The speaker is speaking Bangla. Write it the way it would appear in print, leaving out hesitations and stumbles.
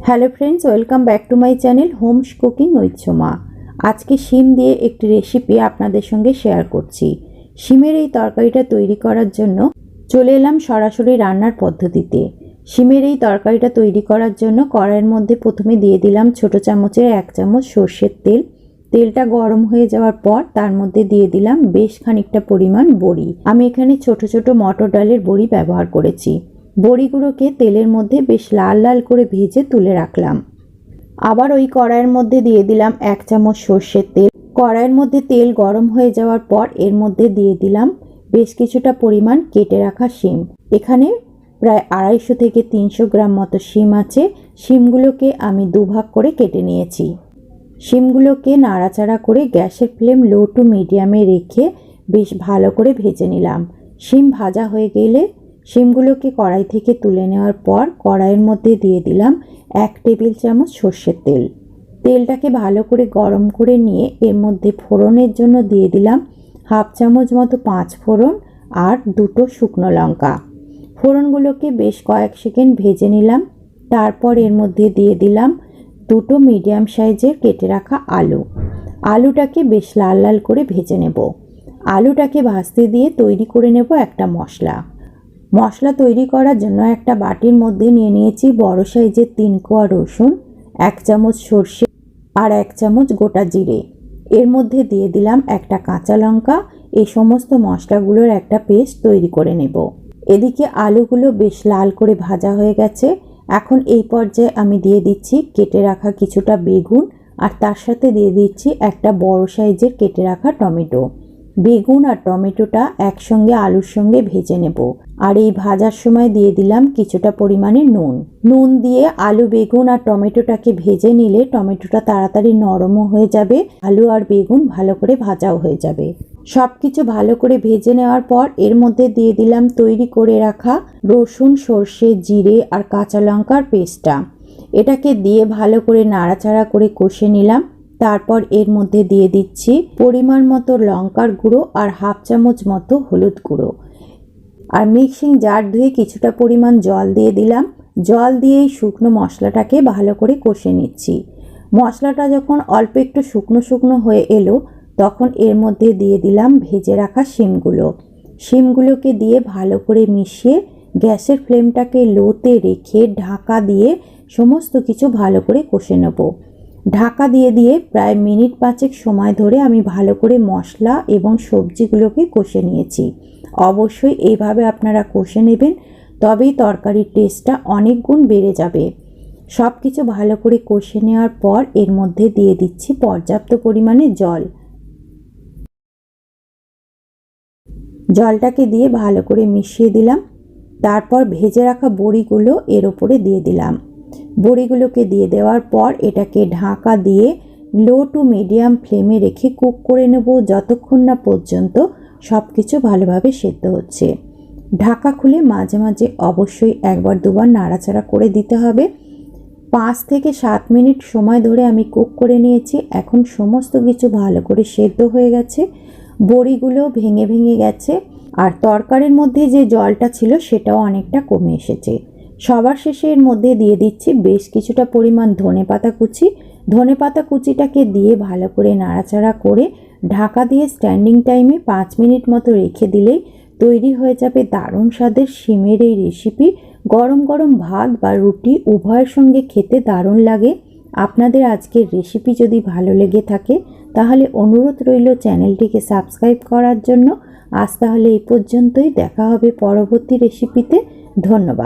Hello friends, welcome back to my channel Holmes cooking with Soma. আজকে শিম দিয়ে একটি রেসিপি আপনাদের সঙ্গে শেয়ার করছি। শিমের এই তরকারিটা তৈরি করার জন্য চলে এলাম সরাসরি রান্নার পদ্ধতিতে। শিমের এই তরকারিটা তৈরি করার জন্য কড়াইয়ের মধ্যে প্রথমে দিয়ে দিলাম ছোট চামচের 1 চামচ সর্ষের তেল। তেলটা গরম হয়ে যাওয়ার পর তার মধ্যে দিয়ে দিলাম বেশ খানিকটা পরিমাণ বড়ি। আমি এখানে ছোট ছোট মটর ডালের বড়ি ব্যবহার করেছি। বড়িগুলোকে তেলের মধ্যে বেশ লাল লাল করে ভেজে তুলে রাখলাম। আবার ওই কড়াইয়ের মধ্যে দিয়ে দিলাম 1 চামচ সর্ষের তেল। কড়াইয়ের মধ্যে তেল গরম হয়ে যাওয়ার পর এর মধ্যে দিয়ে দিলাম বেশ কিছুটা পরিমাণ কেটে রাখা শিম। এখানে প্রায় 250 থেকে 300 গ্রাম মতো শিম আছে। শিমগুলোকে আমি দুভাগ করে কেটে নিয়েছি। শিমগুলোকে নাড়াচাড়া করে গ্যাসের ফ্লেম লো টু মিডিয়ামে রেখে বেশ ভালো করে ভেজে নিলাম। শিম ভাজা হয়ে গেলে শিমগুলোকে কড়াই থেকে তুলে নেওয়ার পর কড়াইয়ের মধ্যে দিয়ে দিলাম 1 টেবিল চামচ সর্ষের তেল। তেলটাকে ভালো করে গরম করে নিয়ে এর মধ্যে ফোড়নের জন্য দিয়ে দিলাম 1/2 চামচ মতো 5 ফোড়ন আর 2টো শুকনো লঙ্কা। ফোড়নগুলোকে বেশ কয়েক সেকেন্ড ভেজে নিলাম। তারপর এর মধ্যে দিয়ে দিলাম 2টো মিডিয়াম সাইজের কেটে রাখা আলু। আলুটাকে বেশ লাল লাল করে ভেজে নেব। আলুটাকে ভাজতে দিয়ে তৈরি করে নেব একটা মশলা তৈরি করার জন্য একটা বাটির মধ্যে নিয়ে নিয়েছি বড় সাইজের 3 কোয়া রসুন, 1 চামচ সর্ষে আর 1 চামচ গোটা জিরে। এর মধ্যে দিয়ে দিলাম একটা কাঁচা লঙ্কা। এই সমস্ত মশলাগুলোর একটা পেস্ট তৈরি করে নেব। এদিকে আলুগুলো বেশ লাল করে ভাজা হয়ে গেছে। এখন এই পর্যায়ে আমি দিয়ে দিচ্ছি কেটে রাখা কিছুটা বেগুন আর তার সাথে দিয়ে দিচ্ছি একটা বড় সাইজের কেটে রাখা টমেটো। বেগুন আর টমেটোটা একসঙ্গে আলুর সঙ্গে ভেজে নেব। আর এই ভাজার সময় দিয়ে দিলাম কিছুটা পরিমাণে নুন দিয়ে আলু, বেগুন আর টমেটোটাকে ভেজে নিলে টমেটোটা তাড়াতাড়ি নরমও হয়ে যাবে, আলু আর বেগুন ভালো করে ভাজাও হয়ে যাবে। সব কিছু ভালো করে ভেজে নেওয়ার পর এর মধ্যে দিয়ে দিলাম তৈরি করে রাখা রসুন, সর্ষে, জিরে আর কাঁচা লঙ্কার পেস্টটা। এটাকে দিয়ে ভালো করে নাড়াচাড়া করে কষে নিলাম। তারপর এর মধ্যে দিয়ে দিচ্ছি পরিমাণ মতো লঙ্কার গুঁড়ো আর 1/2 চামচ মতো হলুদ গুঁড়ো। আর মিক্সিং জার ধুয়ে কিছুটা পরিমাণ জল দিয়ে দিলাম। জল দিয়ে এই শুকনো মশলাটাকে ভালো করে কষে নিচ্ছি। মশলাটা যখন অল্প একটু শুকনো শুকনো হয়ে এলো তখন এর মধ্যে দিয়ে দিলাম ভেজে রাখা শিমগুলোকে দিয়ে ভালো করে মিশিয়ে গ্যাসের ফ্লেমটাকে লোতে রেখে ঢাকা দিয়ে সমস্ত কিছু ভালো করে কষে নেব। ঢাকা দিয়ে প্রায় মিনিট 5 সময় ধরে আমি ভালো করে মশলা এবং সবজিগুলোকে কষে নিয়েছি। অবশ্যই এইভাবে আপনারা কষে নেবেন, তবেই তরকারির টেস্টটা অনেক গুণ বেড়ে যাবে। সব কিছু ভালো করে কষে নেওয়ার পর এর মধ্যে দিয়ে দিচ্ছি পর্যাপ্ত পরিমাণে জলটাকে দিয়ে ভালো করে মিশিয়ে দিলাম। তারপর ভেজে রাখা বড়িগুলো এর ওপরে দিয়ে দিলাম। বড়িগুলোকে দিয়ে দেওয়ার পর এটাকে ঢাকা দিয়ে লো টু মিডিয়াম ফ্লেমে রেখে কুক করে নেব যতক্ষণ না পর্যন্ত সব কিছু ভালোভাবে সেদ্ধ হচ্ছে। ঢাকা খুলে মাঝে মাঝে অবশ্যই 1-2বার নাড়াচাড়া করে দিতে হবে। 5 থেকে 7 মিনিট সময় ধরে আমি কুক করে নিয়েছি। এখন সমস্ত কিছু ভালো করে সেদ্ধ হয়ে গেছে, বড়িগুলো ভেঙে ভেঙে গেছে আর তরকারির মধ্যে যে জলটা ছিল সেটাও অনেকটা কমে এসেছে। সবার শেষে এর মধ্যে দিয়ে দিচ্ছি বেশ কিছুটা পরিমাণ ধনেপাতা কুচিটাকে দিয়ে ভালো করে নাড়াচাড়া করে ঢাকা দিয়ে স্ট্যান্ডিং টাইমে 5 মিনিট মতো রেখে দিলেই তৈরি হয়ে যাবে দারুণ স্বাদের শিমের এই রেসিপি। গরম গরম ভাত বা রুটি উভয়ের সঙ্গে খেতে দারুণ লাগে। আপনাদের আজকের রেসিপি যদি ভালো লেগে থাকে তাহলে অনুরোধ রইল চ্যানেলটিকে সাবস্ক্রাইব করার জন্য। আজ তাহলে এই পর্যন্তই, দেখা হবে পরবর্তী রেসিপিতে। ধন্যবাদ।